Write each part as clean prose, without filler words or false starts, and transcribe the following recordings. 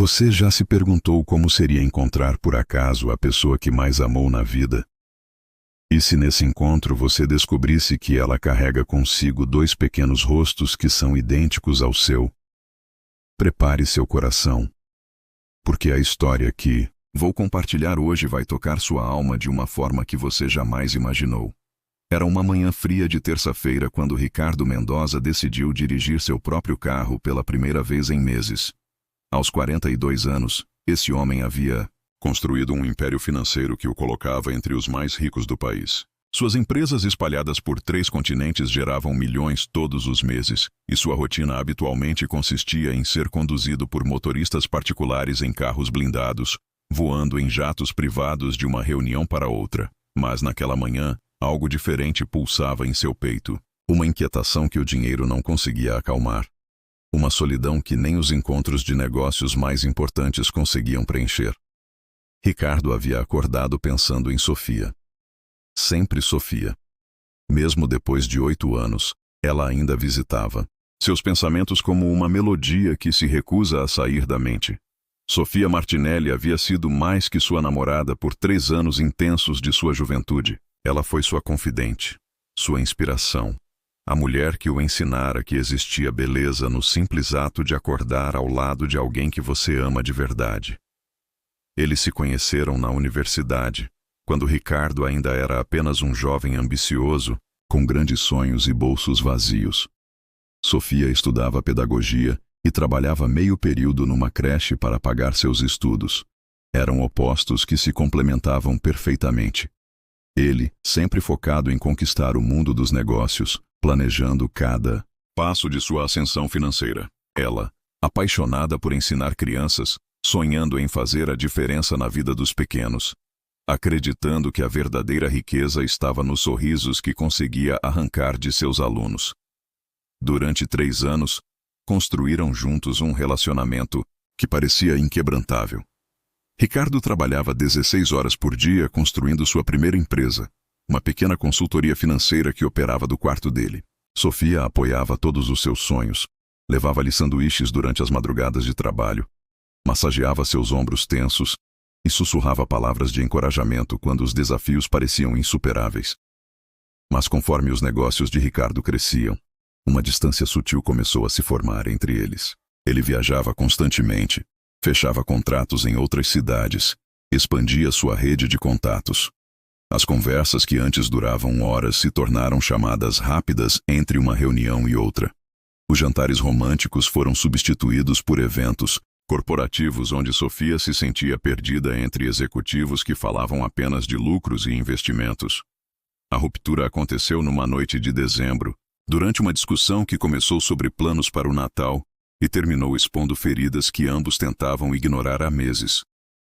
Você já se perguntou como seria encontrar por acaso a pessoa que mais amou na vida? E se nesse encontro você descobrisse que ela carrega consigo dois pequenos rostos que são idênticos ao seu? Prepare seu coração, porque a história que vou compartilhar hoje vai tocar sua alma de uma forma que você jamais imaginou. Era uma manhã fria de terça-feira quando Ricardo Mendoza decidiu dirigir seu próprio carro pela primeira vez em meses. Aos 42 anos, esse homem havia construído um império financeiro que o colocava entre os mais ricos do país. Suas empresas espalhadas por 3 continentes geravam milhões todos os meses, e sua rotina habitualmente consistia em ser conduzido por motoristas particulares em carros blindados, voando em jatos privados de uma reunião para outra. Mas naquela manhã, algo diferente pulsava em seu peito, uma inquietação que o dinheiro não conseguia acalmar. Uma solidão que nem os encontros de negócios mais importantes conseguiam preencher. Ricardo havia acordado pensando em Sofia. Sempre Sofia. Mesmo depois de 8 anos, ela ainda visitava seus pensamentos como uma melodia que se recusa a sair da mente. Sofia Martinelli havia sido mais que sua namorada por 3 anos intensos de sua juventude. Ela foi sua confidente, sua inspiração. A mulher que o ensinara que existia beleza no simples ato de acordar ao lado de alguém que você ama de verdade. Eles se conheceram na universidade, quando Ricardo ainda era apenas um jovem ambicioso, com grandes sonhos e bolsos vazios. Sofia estudava pedagogia e trabalhava meio período numa creche para pagar seus estudos. Eram opostos que se complementavam perfeitamente. Ele, sempre focado em conquistar o mundo dos negócios, planejando cada passo de sua ascensão financeira. Ela, apaixonada por ensinar crianças, sonhando em fazer a diferença na vida dos pequenos, acreditando que a verdadeira riqueza estava nos sorrisos que conseguia arrancar de seus alunos. Durante 3 anos, construíram juntos um relacionamento que parecia inquebrantável. Ricardo trabalhava 16 horas por dia construindo sua primeira empresa, uma pequena consultoria financeira que operava do quarto dele. Sofia apoiava todos os seus sonhos, levava-lhe sanduíches durante as madrugadas de trabalho, massageava seus ombros tensos e sussurrava palavras de encorajamento quando os desafios pareciam insuperáveis. Mas conforme os negócios de Ricardo cresciam, uma distância sutil começou a se formar entre eles. Ele viajava constantemente, fechava contratos em outras cidades, expandia sua rede de contatos. As conversas que antes duravam horas se tornaram chamadas rápidas entre uma reunião e outra. Os jantares românticos foram substituídos por eventos corporativos onde Sofia se sentia perdida entre executivos que falavam apenas de lucros e investimentos. A ruptura aconteceu numa noite de dezembro, durante uma discussão que começou sobre planos para o Natal e terminou expondo feridas que ambos tentavam ignorar há meses.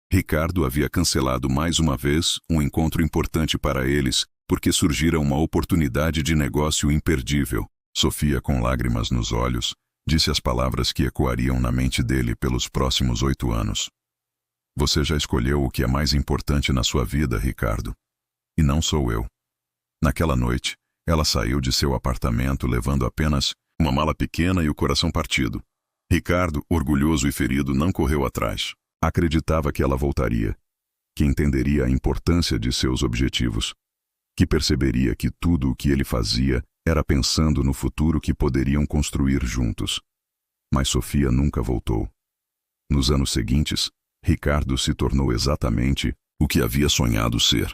Ricardo havia cancelado mais uma vez um encontro importante para eles, porque surgira uma oportunidade de negócio imperdível. Sofia, com lágrimas nos olhos, disse as palavras que ecoariam na mente dele pelos próximos 8 anos. Você já escolheu o que é mais importante na sua vida, Ricardo. E não sou eu. Naquela noite, ela saiu de seu apartamento levando apenas uma mala pequena e o coração partido. Ricardo, orgulhoso e ferido, não correu atrás. Acreditava que ela voltaria, que entenderia a importância de seus objetivos, que perceberia que tudo o que ele fazia era pensando no futuro que poderiam construir juntos. Mas Sofia nunca voltou. Nos anos seguintes, Ricardo se tornou exatamente o que havia sonhado ser.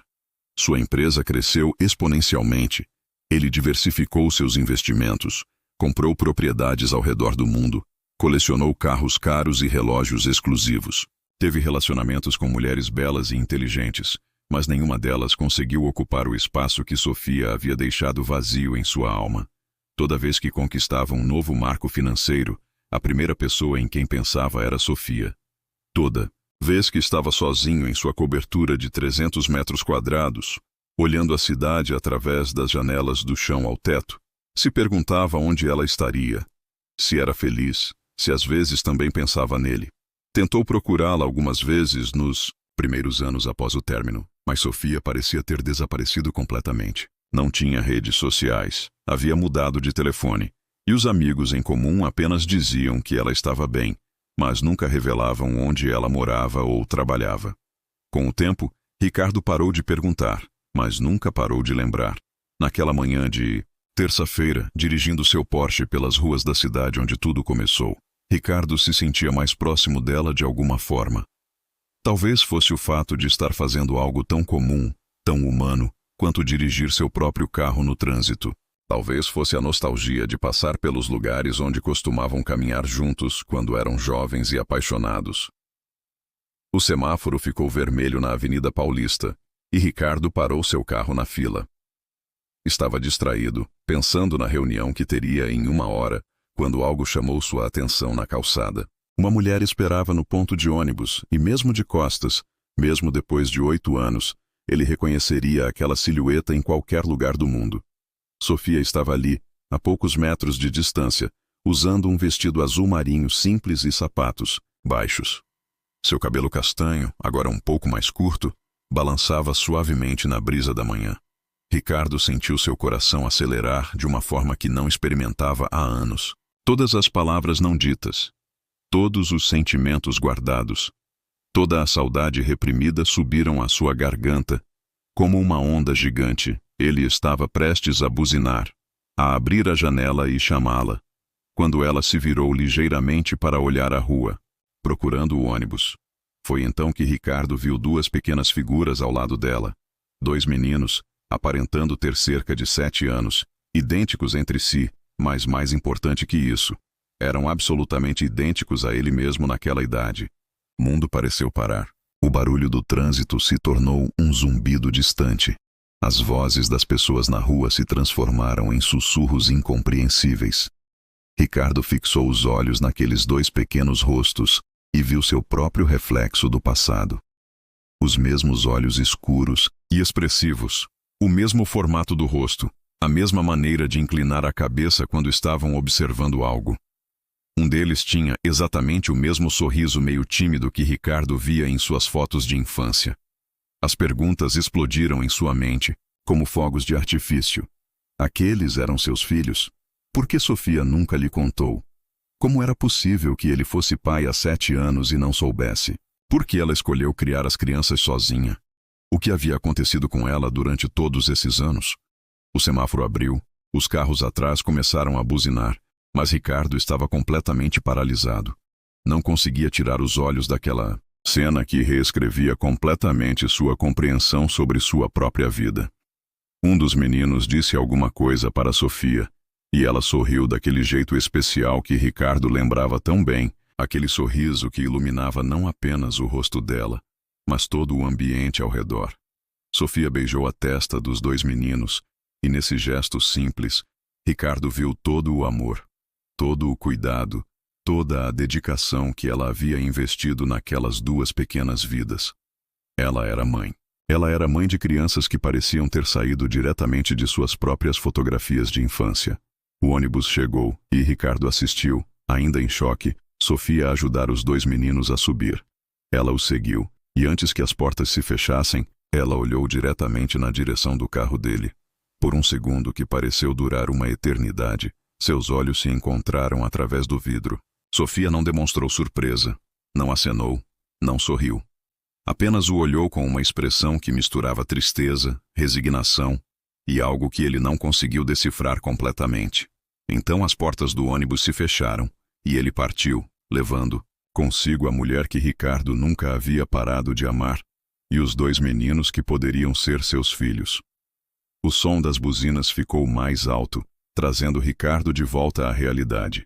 Sua empresa cresceu exponencialmente. Ele diversificou seus investimentos, comprou propriedades ao redor do mundo, colecionou carros caros e relógios exclusivos. Teve relacionamentos com mulheres belas e inteligentes, mas nenhuma delas conseguiu ocupar o espaço que Sofia havia deixado vazio em sua alma. Toda vez que conquistava um novo marco financeiro, a primeira pessoa em quem pensava era Sofia. Toda vez que estava sozinho em sua cobertura de 300 metros quadrados, olhando a cidade através das janelas do chão ao teto, se perguntava onde ela estaria, se era feliz, se às vezes também pensava nele. Tentou procurá-la algumas vezes nos primeiros anos após o término, mas Sofia parecia ter desaparecido completamente. Não tinha redes sociais, havia mudado de telefone, e os amigos em comum apenas diziam que ela estava bem, mas nunca revelavam onde ela morava ou trabalhava. Com o tempo, Ricardo parou de perguntar, mas nunca parou de lembrar. Naquela manhã de terça-feira, dirigindo seu Porsche pelas ruas da cidade onde tudo começou, Ricardo se sentia mais próximo dela de alguma forma. Talvez fosse o fato de estar fazendo algo tão comum, tão humano, quanto dirigir seu próprio carro no trânsito. Talvez fosse a nostalgia de passar pelos lugares onde costumavam caminhar juntos quando eram jovens e apaixonados. O semáforo ficou vermelho na Avenida Paulista e Ricardo parou seu carro na fila. Estava distraído, pensando na reunião que teria em 1 hora, quando algo chamou sua atenção na calçada. Uma mulher esperava no ponto de ônibus e mesmo de costas, mesmo depois de 8 anos, ele reconheceria aquela silhueta em qualquer lugar do mundo. Sofia estava ali, a poucos metros de distância, usando um vestido azul marinho simples e sapatos baixos. Seu cabelo castanho, agora um pouco mais curto, balançava suavemente na brisa da manhã. Ricardo sentiu seu coração acelerar de uma forma que não experimentava há anos. Todas as palavras não ditas, todos os sentimentos guardados, toda a saudade reprimida subiram à sua garganta. Como uma onda gigante, ele estava prestes a buzinar, a abrir a janela e chamá-la, quando ela se virou ligeiramente para olhar a rua, procurando o ônibus. Foi então que Ricardo viu 2 pequenas figuras ao lado dela. 2 meninos, aparentando ter cerca de 7 anos, idênticos entre si, mas mais importante que isso, eram absolutamente idênticos a ele mesmo naquela idade. O mundo pareceu parar. O barulho do trânsito se tornou um zumbido distante. As vozes das pessoas na rua se transformaram em sussurros incompreensíveis. Ricardo fixou os olhos naqueles 2 pequenos rostos e viu seu próprio reflexo do passado. Os mesmos olhos escuros e expressivos, o mesmo formato do rosto, a mesma maneira de inclinar a cabeça quando estavam observando algo. Um deles tinha exatamente o mesmo sorriso meio tímido que Ricardo via em suas fotos de infância. As perguntas explodiram em sua mente, como fogos de artifício. Aqueles eram seus filhos? Por que Sofia nunca lhe contou? Como era possível que ele fosse pai há 7 anos e não soubesse? Por que ela escolheu criar as crianças sozinha? O que havia acontecido com ela durante todos esses anos? O semáforo abriu, os carros atrás começaram a buzinar, mas Ricardo estava completamente paralisado. Não conseguia tirar os olhos daquela cena que reescrevia completamente sua compreensão sobre sua própria vida. Um dos meninos disse alguma coisa para Sofia, e ela sorriu daquele jeito especial que Ricardo lembrava tão bem, aquele sorriso que iluminava não apenas o rosto dela, mas todo o ambiente ao redor. Sofia beijou a testa dos 2 meninos, e nesse gesto simples, Ricardo viu todo o amor, todo o cuidado, toda a dedicação que ela havia investido naquelas 2 pequenas vidas. Ela era mãe. Ela era mãe de crianças que pareciam ter saído diretamente de suas próprias fotografias de infância. O ônibus chegou e Ricardo assistiu, ainda em choque, Sofia a ajudar os 2 meninos a subir. Ela os seguiu, e antes que as portas se fechassem, ela olhou diretamente na direção do carro dele. Por um segundo que pareceu durar uma eternidade, seus olhos se encontraram através do vidro. Sofia não demonstrou surpresa, não acenou, não sorriu. Apenas o olhou com uma expressão que misturava tristeza, resignação e algo que ele não conseguiu decifrar completamente. Então as portas do ônibus se fecharam e ele partiu, levando consigo a mulher que Ricardo nunca havia parado de amar e os 2 meninos que poderiam ser seus filhos. O som das buzinas ficou mais alto, trazendo Ricardo de volta à realidade.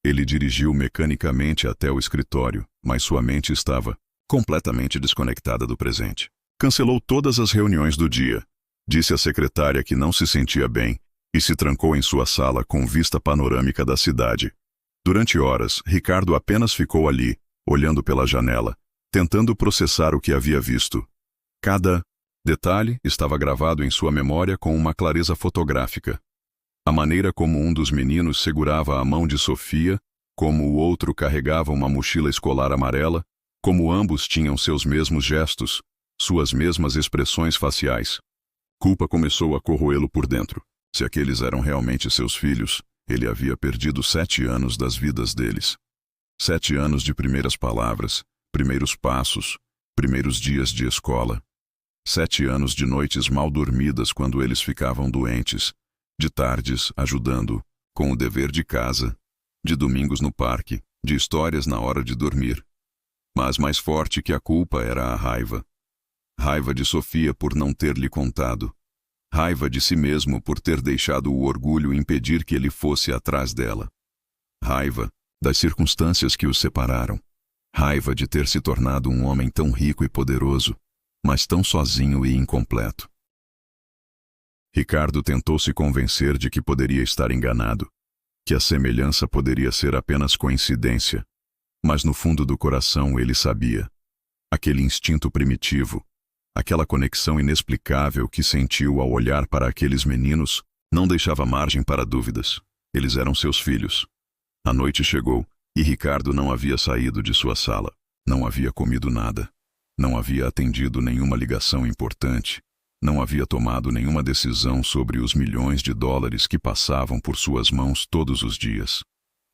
Ele dirigiu mecanicamente até o escritório, mas sua mente estava completamente desconectada do presente. Cancelou todas as reuniões do dia, disse à secretária que não se sentia bem e se trancou em sua sala com vista panorâmica da cidade. Durante horas, Ricardo apenas ficou ali, olhando pela janela, tentando processar o que havia visto. Cada detalhe estava gravado em sua memória com uma clareza fotográfica. A maneira como um dos meninos segurava a mão de Sofia, como o outro carregava uma mochila escolar amarela, como ambos tinham seus mesmos gestos, suas mesmas expressões faciais. Culpa começou a corroê-lo por dentro. Se aqueles eram realmente seus filhos, ele havia perdido 7 anos das vidas deles. 7 anos de primeiras palavras, primeiros passos, primeiros dias de escola. 7 anos de noites mal dormidas quando eles ficavam doentes, de tardes ajudando, com o dever de casa, de domingos no parque, de histórias na hora de dormir. Mas mais forte que a culpa era a raiva. Raiva de Sofia por não ter lhe contado. Raiva de si mesmo por ter deixado o orgulho impedir que ele fosse atrás dela. Raiva das circunstâncias que os separaram. Raiva de ter se tornado um homem tão rico e poderoso, mas tão sozinho e incompleto. Ricardo tentou se convencer de que poderia estar enganado, que a semelhança poderia ser apenas coincidência, mas no fundo do coração ele sabia. Aquele instinto primitivo, aquela conexão inexplicável que sentiu ao olhar para aqueles meninos, não deixava margem para dúvidas. Eles eram seus filhos. A noite chegou e Ricardo não havia saído de sua sala. Não havia comido nada. Não havia atendido nenhuma ligação importante. Não havia tomado nenhuma decisão sobre os milhões de dólares que passavam por suas mãos todos os dias.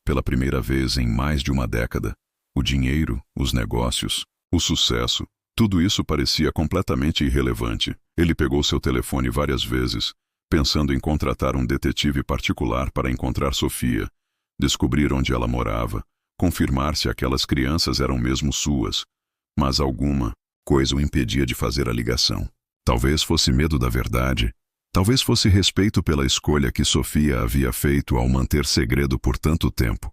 Pela primeira vez em mais de uma década, o dinheiro, os negócios, o sucesso, tudo isso parecia completamente irrelevante. Ele pegou seu telefone várias vezes, pensando em contratar um detetive particular para encontrar Sofia, descobrir onde ela morava, confirmar se aquelas crianças eram mesmo suas, mas alguma coisa o impedia de fazer a ligação. Talvez fosse medo da verdade, talvez fosse respeito pela escolha que Sofia havia feito ao manter segredo por tanto tempo.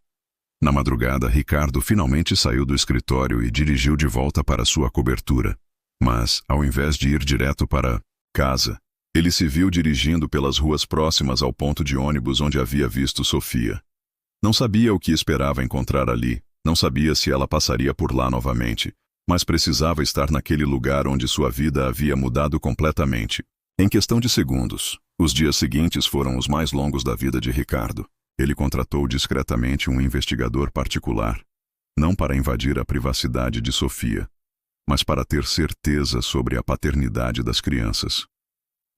Na madrugada, Ricardo finalmente saiu do escritório e dirigiu de volta para sua cobertura. Mas, ao invés de ir direto para casa, ele se viu dirigindo pelas ruas próximas ao ponto de ônibus onde havia visto Sofia. Não sabia o que esperava encontrar ali, não sabia se ela passaria por lá novamente, mas precisava estar naquele lugar onde sua vida havia mudado completamente. Em questão de segundos, os dias seguintes foram os mais longos da vida de Ricardo. Ele contratou discretamente um investigador particular, não para invadir a privacidade de Sofia, mas para ter certeza sobre a paternidade das crianças.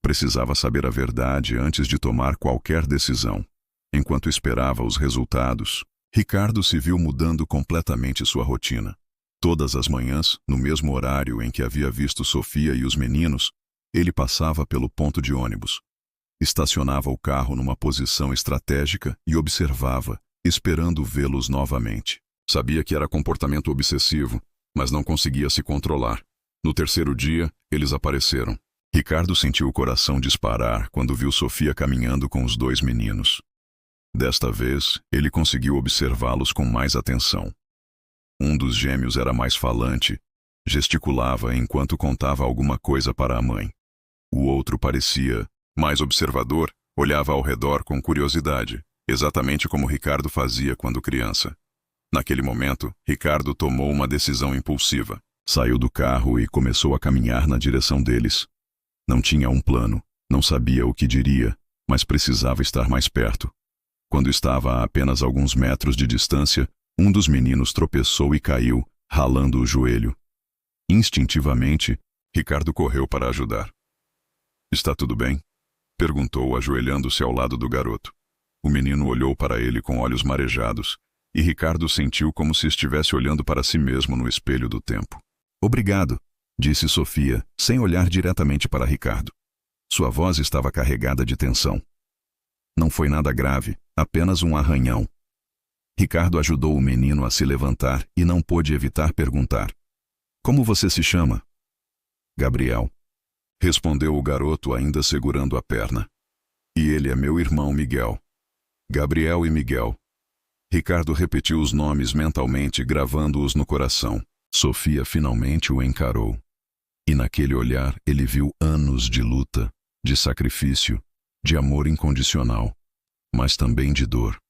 Precisava saber a verdade antes de tomar qualquer decisão. Enquanto esperava os resultados, Ricardo se viu mudando completamente sua rotina. Todas as manhãs, no mesmo horário em que havia visto Sofia e os meninos, ele passava pelo ponto de ônibus. Estacionava o carro numa posição estratégica e observava, esperando vê-los novamente. Sabia que era comportamento obsessivo, mas não conseguia se controlar. No terceiro dia, eles apareceram. Ricardo sentiu o coração disparar quando viu Sofia caminhando com os 2 meninos. Desta vez, ele conseguiu observá-los com mais atenção. Um dos gêmeos era mais falante, gesticulava enquanto contava alguma coisa para a mãe. O outro parecia mais observador, olhava ao redor com curiosidade, exatamente como Ricardo fazia quando criança. Naquele momento, Ricardo tomou uma decisão impulsiva. Saiu do carro e começou a caminhar na direção deles. Não tinha um plano, não sabia o que diria, mas precisava estar mais perto. Quando estava a apenas alguns metros de distância, um dos meninos tropeçou e caiu, ralando o joelho. Instintivamente, Ricardo correu para ajudar. "Está tudo bem?" perguntou, ajoelhando-se ao lado do garoto. O menino olhou para ele com olhos marejados, e Ricardo sentiu como se estivesse olhando para si mesmo no espelho do tempo. "Obrigado", disse Sofia, sem olhar diretamente para Ricardo. Sua voz estava carregada de tensão. Não foi nada grave, apenas um arranhão. Ricardo ajudou o menino a se levantar e não pôde evitar perguntar: "Como você se chama?" "Gabriel", respondeu o garoto ainda segurando a perna. "E ele é meu irmão Miguel." Gabriel e Miguel. Ricardo repetiu os nomes mentalmente, gravando-os no coração. Sofia finalmente o encarou. E naquele olhar ele viu anos de luta, de sacrifício, de amor incondicional, mas também de dor.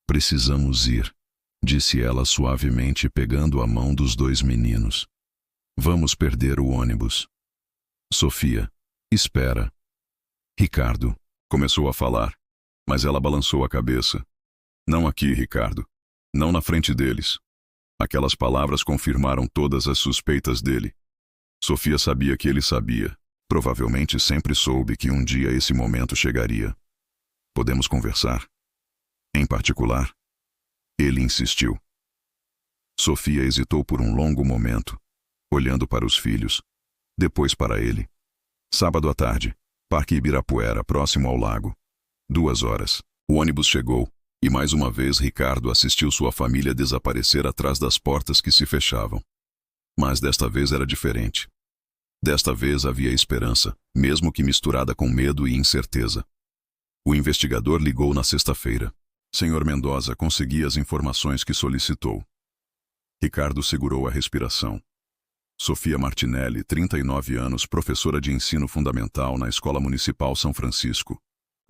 "Precisamos ir", disse ela suavemente, pegando a mão dos 2 meninos. "Vamos perder o ônibus." "Sofia, espera." Ricardo começou a falar, mas ela balançou a cabeça. "Não aqui, Ricardo. Não na frente deles." Aquelas palavras confirmaram todas as suspeitas dele. Sofia sabia que ele sabia. Provavelmente sempre soube que um dia esse momento chegaria. "Podemos conversar?" "Em particular?" Ele insistiu. Sofia hesitou por um longo momento, olhando para os filhos, depois para ele. Sábado à tarde, Parque Ibirapuera, próximo ao lago. 2 horas. O ônibus chegou, e mais uma vez Ricardo assistiu sua família desaparecer atrás das portas que se fechavam. Mas desta vez era diferente. Desta vez havia esperança, mesmo que misturada com medo e incerteza. O investigador ligou na sexta-feira. Senhor Mendoza, consegui as informações que solicitou. Ricardo segurou a respiração. Sofia Martinelli, 39 anos, professora de ensino fundamental na Escola Municipal São Francisco.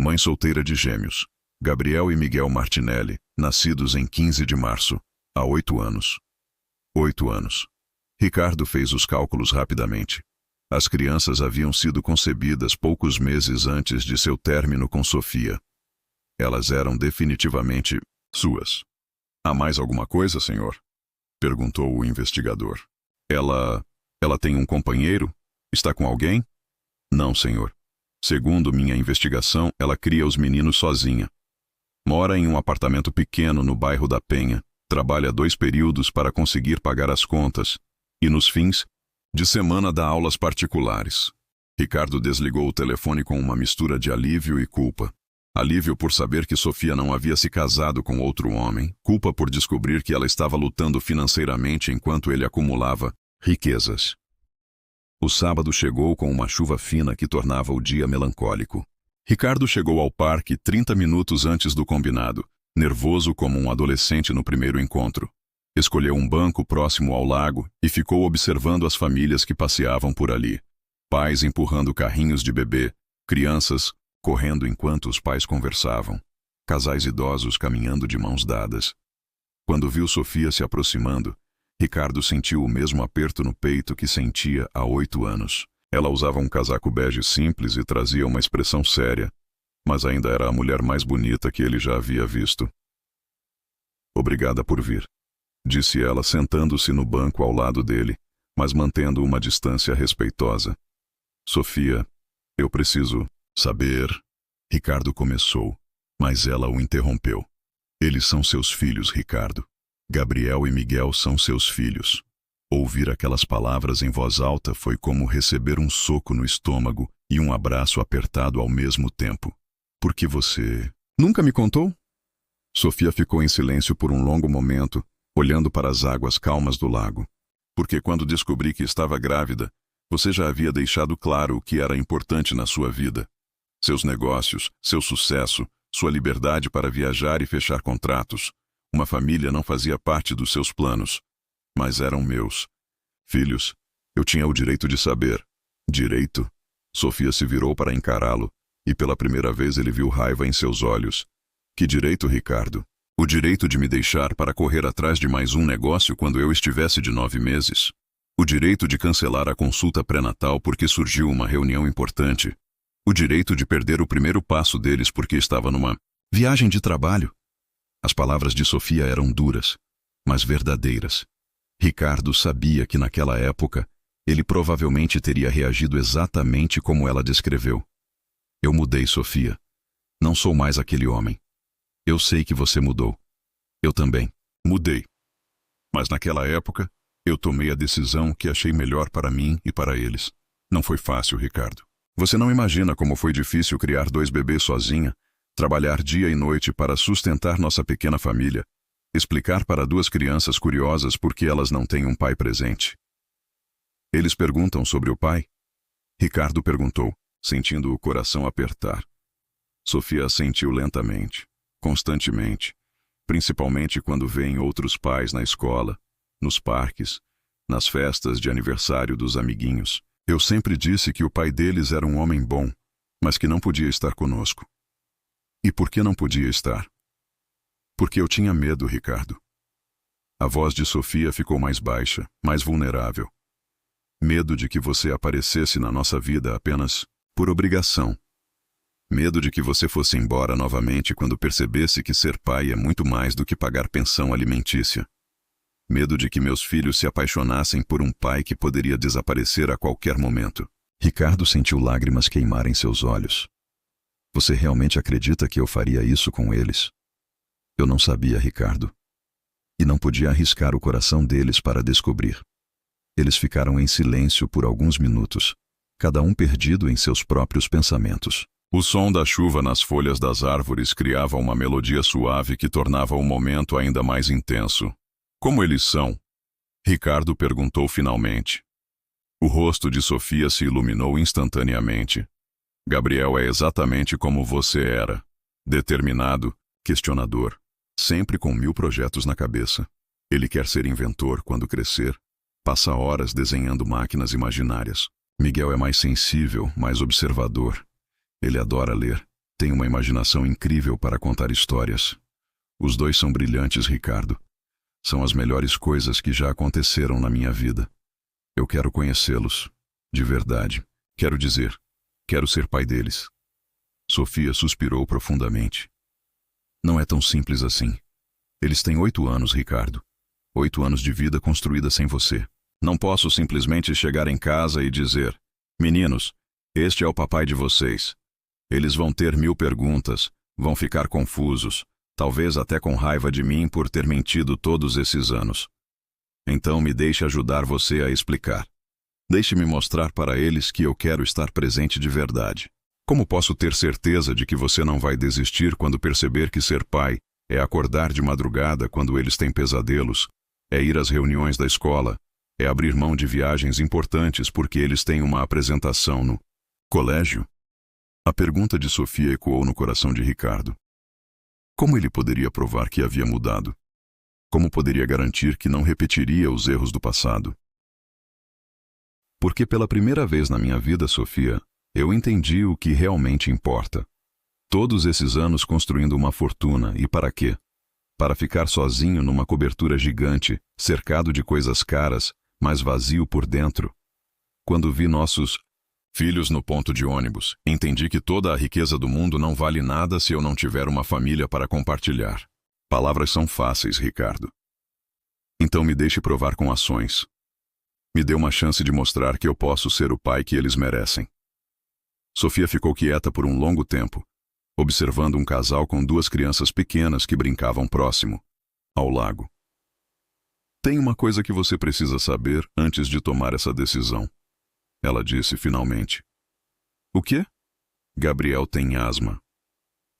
Mãe solteira de gêmeos. Gabriel e Miguel Martinelli, nascidos em 15 de março, há 8 anos. 8 anos. Ricardo fez os cálculos rapidamente. As crianças haviam sido concebidas poucos meses antes de seu término com Sofia. Elas eram definitivamente suas. Há mais alguma coisa, senhor? Perguntou o investigador. Ela tem um companheiro? Está com alguém? Não, senhor. Segundo minha investigação, ela cria os meninos sozinha. Mora em um apartamento pequeno no bairro da Penha. Trabalha 2 períodos para conseguir pagar as contas. E nos fins de semana dá aulas particulares. Ricardo desligou o telefone com uma mistura de alívio e culpa. Alívio por saber que Sofia não havia se casado com outro homem. Culpa por descobrir que ela estava lutando financeiramente enquanto ele acumulava riquezas. O sábado chegou com uma chuva fina que tornava o dia melancólico. Ricardo chegou ao parque 30 minutos antes do combinado, nervoso como um adolescente no primeiro encontro. Escolheu um banco próximo ao lago e ficou observando as famílias que passeavam por ali. Pais empurrando carrinhos de bebê, crianças correndo enquanto os pais conversavam, casais idosos caminhando de mãos dadas. Quando viu Sofia se aproximando, Ricardo sentiu o mesmo aperto no peito que sentia há 8 anos. Ela usava um casaco bege simples e trazia uma expressão séria, mas ainda era a mulher mais bonita que ele já havia visto. Obrigada por vir, disse ela sentando-se no banco ao lado dele, mas mantendo uma distância respeitosa. Sofia, eu preciso saber. Ricardo começou, mas ela o interrompeu. Eles são seus filhos, Ricardo. Gabriel e Miguel são seus filhos. Ouvir aquelas palavras em voz alta foi como receber um soco no estômago e um abraço apertado ao mesmo tempo. Por que você nunca me contou? Sofia ficou em silêncio por um longo momento, olhando para as águas calmas do lago. Porque quando descobri que estava grávida, você já havia deixado claro o que era importante na sua vida. Seus negócios, seu sucesso, sua liberdade para viajar e fechar contratos. Uma família não fazia parte dos seus planos, mas eram meus. Filhos, eu tinha o direito de saber. Direito? Sofia se virou para encará-lo, e pela primeira vez ele viu raiva em seus olhos. Que direito, Ricardo? O direito de me deixar para correr atrás de mais um negócio quando eu estivesse de 9 meses? O direito de cancelar a consulta pré-natal porque surgiu uma reunião importante? O direito de perder o primeiro passo deles porque estava numa viagem de trabalho? As palavras de Sofia eram duras, mas verdadeiras. Ricardo sabia que naquela época ele provavelmente teria reagido exatamente como ela descreveu. Eu mudei, Sofia. Não sou mais aquele homem. Eu sei que você mudou. Eu também. Mudei. Mas naquela época, eu tomei a decisão que achei melhor para mim e para eles. Não foi fácil, Ricardo. Você não imagina como foi difícil criar 2 bebês sozinha, trabalhar dia e noite para sustentar nossa pequena família, explicar para 2 crianças curiosas por que elas não têm um pai presente. Eles perguntam sobre o pai? Ricardo perguntou, sentindo o coração apertar. Sofia assentiu lentamente, constantemente, principalmente quando vêem outros pais na escola, nos parques, nas festas de aniversário dos amiguinhos. Eu sempre disse que o pai deles era um homem bom, mas que não podia estar conosco. E por que não podia estar? Porque eu tinha medo, Ricardo. A voz de Sofia ficou mais baixa, mais vulnerável. Medo de que você aparecesse na nossa vida apenas por obrigação. Medo de que você fosse embora novamente quando percebesse que ser pai é muito mais do que pagar pensão alimentícia. Medo de que meus filhos se apaixonassem por um pai que poderia desaparecer a qualquer momento. Ricardo sentiu lágrimas queimar em seus olhos. Você realmente acredita que eu faria isso com eles? Eu não sabia, Ricardo. e não podia arriscar o coração deles para descobrir. Eles ficaram em silêncio por alguns minutos, cada um perdido em seus próprios pensamentos. O som da chuva nas folhas das árvores criava uma melodia suave que tornava o momento ainda mais intenso. Como eles são? Ricardo perguntou finalmente. O rosto de Sofia se iluminou instantaneamente. Gabriel é exatamente como você era. Determinado, questionador, sempre com 1000 projetos na cabeça. Ele quer ser inventor quando crescer. Passa horas desenhando máquinas imaginárias. Miguel é mais sensível, mais observador. Ele adora ler. Tem uma imaginação incrível para contar histórias. Os dois são brilhantes, Ricardo. São as melhores coisas que já aconteceram na minha vida. Eu quero conhecê-los. De verdade. Quero dizer, quero ser pai deles. Sofia suspirou profundamente. Não é tão simples assim. Eles têm 8 anos, Ricardo. 8 anos de vida construída sem você. Não posso simplesmente chegar em casa e dizer: meninos, este é o papai de vocês. Eles vão ter 1000 perguntas, vão ficar confusos, talvez até com raiva de mim por ter mentido todos esses anos. Então me deixe ajudar você a explicar. Deixe-me mostrar para eles que eu quero estar presente de verdade. Como posso ter certeza de que você não vai desistir quando perceber que ser pai é acordar de madrugada quando eles têm pesadelos, é ir às reuniões da escola, é abrir mão de viagens importantes porque eles têm uma apresentação no colégio? A pergunta de Sofia ecoou no coração de Ricardo. Como ele poderia provar que havia mudado? Como poderia garantir que não repetiria os erros do passado? Porque pela primeira vez na minha vida, Sofia, eu entendi o que realmente importa. Todos esses anos construindo uma fortuna, e para quê? Para ficar sozinho numa cobertura gigante, cercado de coisas caras, mas vazio por dentro. Quando vi nossos filhos no ponto de ônibus, entendi que toda a riqueza do mundo não vale nada se eu não tiver uma família para compartilhar. Palavras são fáceis, Ricardo. Então me deixe provar com ações. Me dê uma chance de mostrar que eu posso ser o pai que eles merecem. Sofia ficou quieta por um longo tempo, observando um casal com 2 crianças pequenas que brincavam próximo, ao lago. Tem uma coisa que você precisa saber antes de tomar essa decisão, ela disse finalmente. O quê? Gabriel tem asma.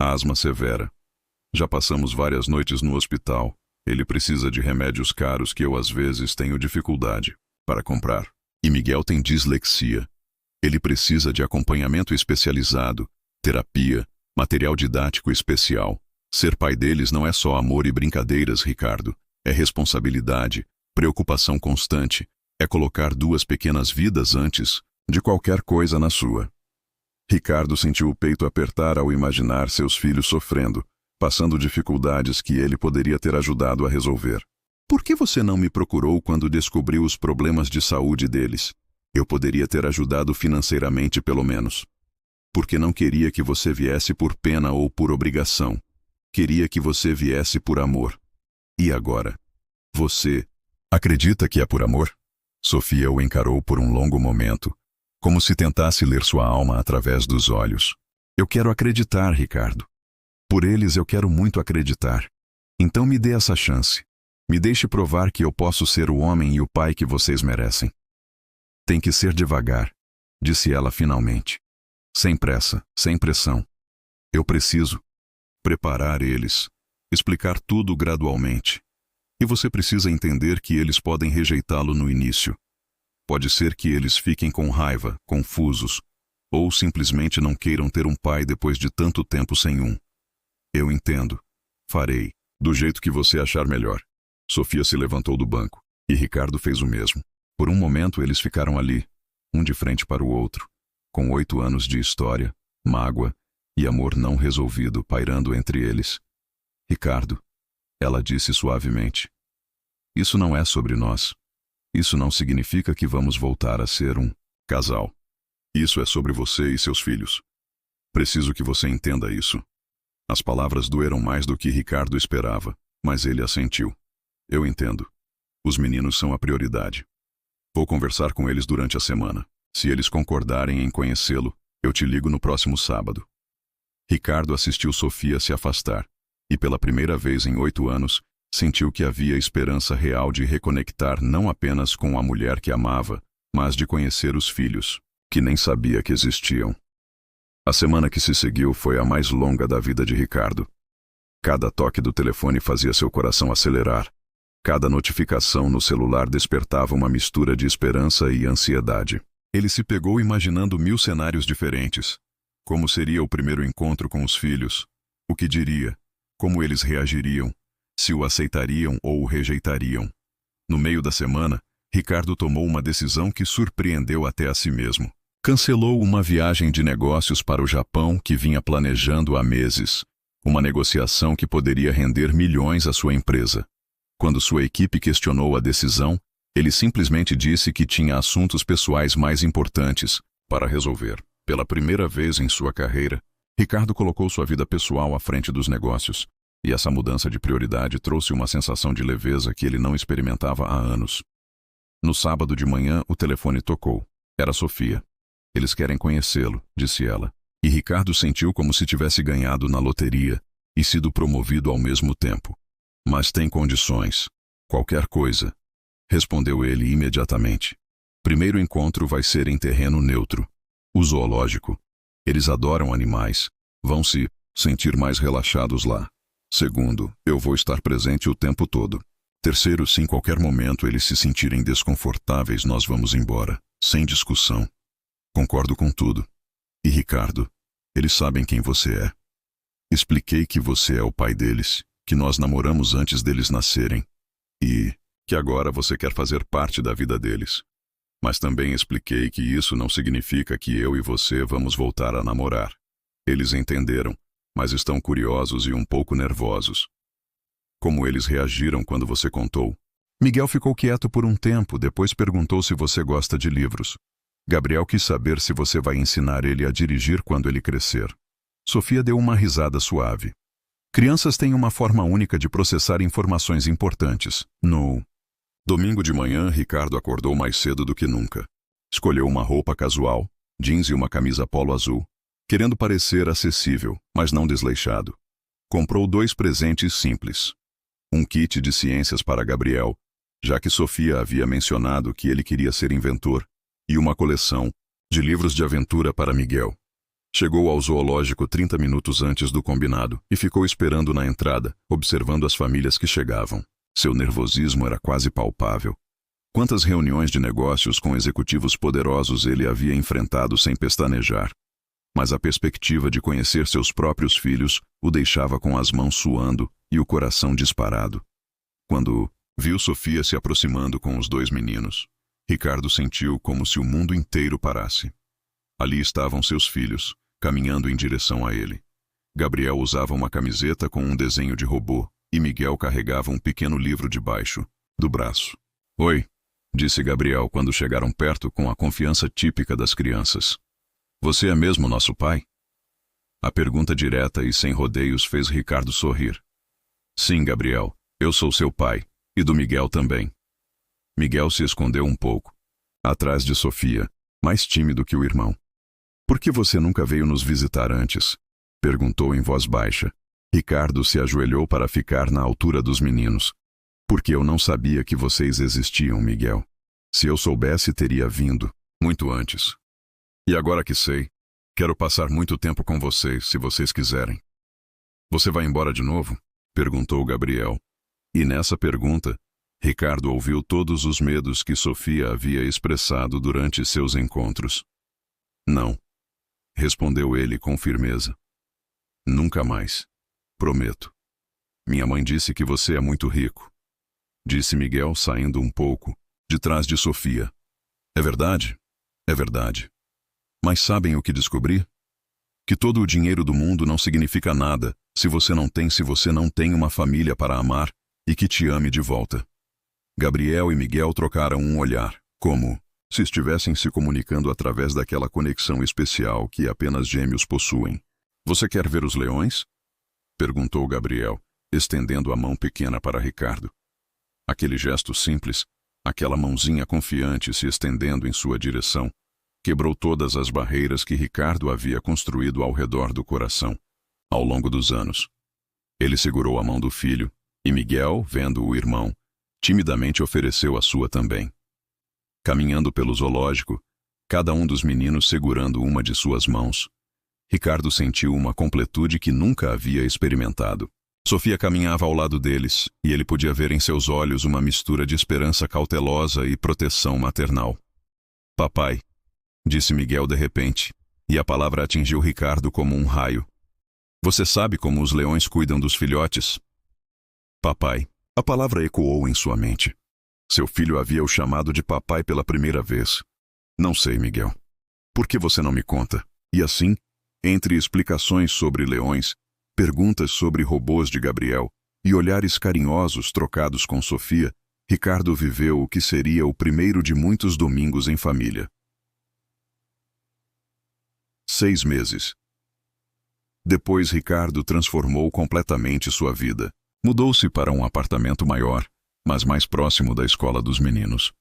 Asma severa. Já passamos várias noites no hospital. Ele precisa de remédios caros que eu às vezes tenho dificuldade para comprar. E Miguel tem dislexia. Ele precisa de acompanhamento especializado, terapia, material didático especial. Ser pai deles não é só amor e brincadeiras, Ricardo. É responsabilidade, preocupação constante. É colocar 2 pequenas vidas antes de qualquer coisa na sua. Ricardo sentiu o peito apertar ao imaginar seus filhos sofrendo, passando dificuldades que ele poderia ter ajudado a resolver. Por que você não me procurou quando descobriu os problemas de saúde deles? Eu poderia ter ajudado financeiramente, pelo menos. Porque não queria que você viesse por pena ou por obrigação. Queria que você viesse por amor. E agora? Você acredita que é por amor? Sofia o encarou por um longo momento, como se tentasse ler sua alma através dos olhos. Eu quero acreditar, Ricardo. Por eles eu quero muito acreditar. Então me dê essa chance. Me deixe provar que eu posso ser o homem e o pai que vocês merecem. Tem que ser devagar, disse ela finalmente. Sem pressa, sem pressão. Eu preciso preparar eles, explicar tudo gradualmente. E você precisa entender que eles podem rejeitá-lo no início. Pode ser que eles fiquem com raiva, confusos, ou simplesmente não queiram ter um pai depois de tanto tempo sem um. Eu entendo. Farei, do jeito que você achar melhor. Sofia se levantou do banco, e Ricardo fez o mesmo. Por um momento eles ficaram ali, um de frente para o outro, com 8 anos de história, mágoa e amor não resolvido pairando entre eles. Ricardo, ela disse suavemente, isso não é sobre nós. Isso não significa que vamos voltar a ser um casal. Isso é sobre você e seus filhos. Preciso que você entenda isso. As palavras doeram mais do que Ricardo esperava, mas ele assentiu. Eu entendo. Os meninos são a prioridade. Vou conversar com eles durante a semana. Se eles concordarem em conhecê-lo, eu te ligo no próximo sábado. Ricardo assistiu Sofia se afastar, e pela primeira vez em 8 anos, Sentiu que havia esperança real de reconectar não apenas com a mulher que amava, mas de conhecer os filhos, que nem sabia que existiam. A semana que se seguiu foi a mais longa da vida de Ricardo. Cada toque do telefone fazia seu coração acelerar. Cada notificação no celular despertava uma mistura de esperança e ansiedade. Ele se pegou imaginando 1000 cenários diferentes. Como seria o primeiro encontro com os filhos? O que diria? Como eles reagiriam? Se o aceitariam ou o rejeitariam? No meio da semana, Ricardo tomou uma decisão que surpreendeu até a si mesmo. Cancelou uma viagem de negócios para o Japão que vinha planejando há meses. Uma negociação que poderia render milhões à sua empresa. Quando sua equipe questionou a decisão, ele simplesmente disse que tinha assuntos pessoais mais importantes para resolver. Pela primeira vez em sua carreira, Ricardo colocou sua vida pessoal à frente dos negócios, e essa mudança de prioridade trouxe uma sensação de leveza que ele não experimentava há anos. No sábado de manhã, o telefone tocou. Era Sofia. Eles querem conhecê-lo, disse ela. E Ricardo sentiu como se tivesse ganhado na loteria e sido promovido ao mesmo tempo. Mas tem condições. Qualquer coisa, respondeu ele imediatamente. Primeiro encontro vai ser em terreno neutro. O zoológico. Eles adoram animais. Vão se sentir mais relaxados lá. Segundo, eu vou estar presente o tempo todo. Terceiro, se em qualquer momento eles se sentirem desconfortáveis, nós vamos embora, sem discussão. Concordo com tudo. E Ricardo, eles sabem quem você é. Expliquei que você é o pai deles, que nós namoramos antes deles nascerem e que agora você quer fazer parte da vida deles. Mas também expliquei que isso não significa que eu e você vamos voltar a namorar. Eles entenderam, mas estão curiosos e um pouco nervosos. Como eles reagiram quando você contou? Miguel ficou quieto por um tempo, depois perguntou se você gosta de livros. Gabriel quis saber se você vai ensinar ele a dirigir quando ele crescer. Sofia deu uma risada suave. Crianças têm uma forma única de processar informações importantes. No domingo de manhã, Ricardo acordou mais cedo do que nunca. Escolheu uma roupa casual, jeans e uma camisa polo azul, querendo parecer acessível, mas não desleixado. Comprou 2 presentes simples. Um kit de ciências para Gabriel, já que Sofia havia mencionado que ele queria ser inventor, e uma coleção de livros de aventura para Miguel. Chegou ao zoológico 30 minutos antes do combinado e ficou esperando na entrada, observando as famílias que chegavam. Seu nervosismo era quase palpável. Quantas reuniões de negócios com executivos poderosos ele havia enfrentado sem pestanejar. Mas a perspectiva de conhecer seus próprios filhos o deixava com as mãos suando e o coração disparado. Quando viu Sofia se aproximando com os 2 meninos, Ricardo sentiu como se o mundo inteiro parasse. Ali estavam seus filhos, caminhando em direção a ele. Gabriel usava uma camiseta com um desenho de robô, e Miguel carregava um pequeno livro debaixo do braço. Oi, disse Gabriel quando chegaram perto com a confiança típica das crianças. Você é mesmo nosso pai? A pergunta direta e sem rodeios fez Ricardo sorrir. Sim, Gabriel, eu sou seu pai, e do Miguel também. Miguel se escondeu um pouco, atrás de Sofia, mais tímido que o irmão. Por que você nunca veio nos visitar antes? Perguntou em voz baixa. Ricardo se ajoelhou para ficar na altura dos meninos. Porque eu não sabia que vocês existiam, Miguel. Se eu soubesse, teria vindo, muito antes. E agora que sei, quero passar muito tempo com vocês, se vocês quiserem. Você vai embora de novo? Perguntou Gabriel. E nessa pergunta, Ricardo ouviu todos os medos que Sofia havia expressado durante seus encontros. Não, respondeu ele com firmeza. Nunca mais. Prometo. Minha mãe disse que você é muito rico, disse Miguel saindo um pouco de trás de Sofia. É verdade? É verdade. Mas sabem o que descobri? Que todo o dinheiro do mundo não significa nada se você não tem uma família para amar e que te ame de volta. Gabriel e Miguel trocaram um olhar, como se estivessem se comunicando através daquela conexão especial que apenas gêmeos possuem. Você quer ver os leões? Perguntou Gabriel, estendendo a mão pequena para Ricardo. Aquele gesto simples, aquela mãozinha confiante se estendendo em sua direção, quebrou todas as barreiras que Ricardo havia construído ao redor do coração, ao longo dos anos. Ele segurou a mão do filho, E Miguel, vendo o irmão, timidamente ofereceu a sua também. Caminhando pelo zoológico, cada um dos meninos segurando uma de suas mãos, Ricardo sentiu uma completude que nunca havia experimentado. Sofia caminhava ao lado deles, e ele podia ver em seus olhos uma mistura de esperança cautelosa e proteção maternal. Papai, disse Miguel de repente, e a palavra atingiu Ricardo como um raio. Você sabe como os leões cuidam dos filhotes? Papai, a palavra ecoou em sua mente. Seu filho havia o chamado de papai pela primeira vez. Não sei, Miguel. Por que você não me conta? E assim, entre explicações sobre leões, perguntas sobre robôs de Gabriel e olhares carinhosos trocados com Sofia, Ricardo viveu o que seria o primeiro de muitos domingos em família. 6 meses. Depois Ricardo transformou completamente sua vida. Mudou-se para um apartamento maior, mas mais próximo da escola dos meninos.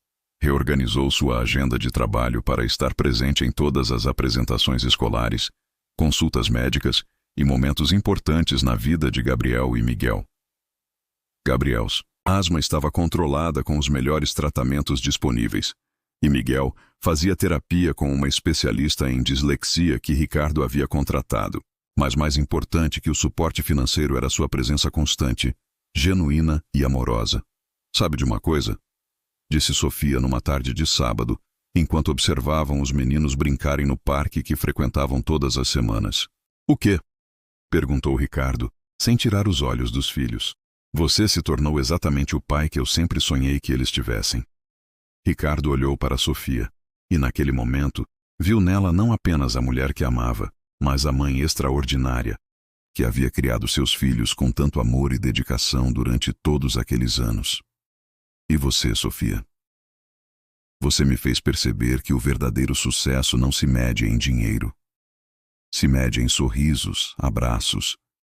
Reorganizou sua agenda de trabalho para estar presente em todas as apresentações escolares, consultas médicas e momentos importantes na vida de Gabriel e Miguel. Gabriel's asma estava controlada com os melhores tratamentos disponíveis, e Miguel fazia terapia com uma especialista em dislexia que Ricardo havia contratado. Mas mais importante que o suporte financeiro era sua presença constante, genuína e amorosa. Sabe de uma coisa? Disse Sofia numa tarde de sábado, enquanto observavam os meninos brincarem no parque que frequentavam todas as semanas. O quê? Perguntou Ricardo, sem tirar os olhos dos filhos. Você se tornou exatamente o pai que eu sempre sonhei que eles tivessem. Ricardo olhou para Sofia, e naquele momento, viu nela não apenas a mulher que amava, mas a mãe extraordinária, que havia criado seus filhos com tanto amor e dedicação durante todos aqueles anos. E você, Sofia? Você me fez perceber que o verdadeiro sucesso não se mede em dinheiro. Se mede em sorrisos, abraços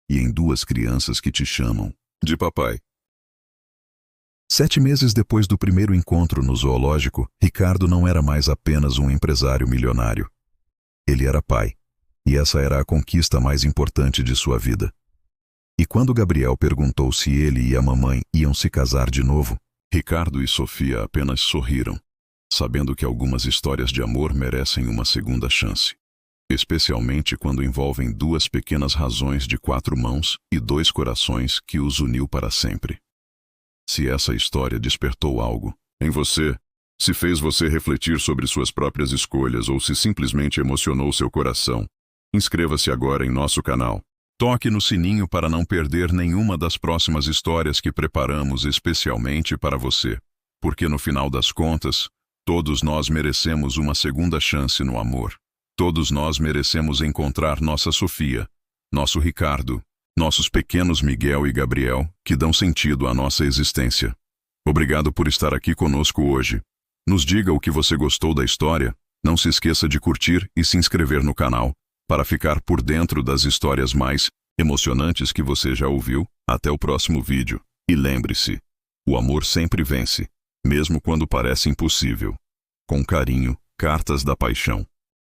e em 2 crianças que te chamam de papai. 7 meses depois do primeiro encontro no zoológico, Ricardo não era mais apenas um empresário milionário. Ele era pai. E essa era a conquista mais importante de sua vida. E quando Gabriel perguntou se ele e a mamãe iam se casar de novo, Ricardo e Sofia apenas sorriram, sabendo que algumas histórias de amor merecem uma segunda chance. Especialmente quando envolvem 2 pequenas razões de 4 mãos e 2 corações que os uniu para sempre. Se essa história despertou algo em você, se fez você refletir sobre suas próprias escolhas ou se simplesmente emocionou seu coração, inscreva-se agora em nosso canal. Toque no sininho para não perder nenhuma das próximas histórias que preparamos especialmente para você. Porque no final das contas, todos nós merecemos uma segunda chance no amor. Todos nós merecemos encontrar nossa Sofia, nosso Ricardo, nossos pequenos Miguel e Gabriel, que dão sentido à nossa existência. Obrigado por estar aqui conosco hoje. Nos diga o que você gostou da história. Não se esqueça de curtir e se inscrever no canal, para ficar por dentro das histórias mais emocionantes que você já ouviu. Até o próximo vídeo. E lembre-se, o amor sempre vence, mesmo quando parece impossível. Com carinho, Cartas da Paixão.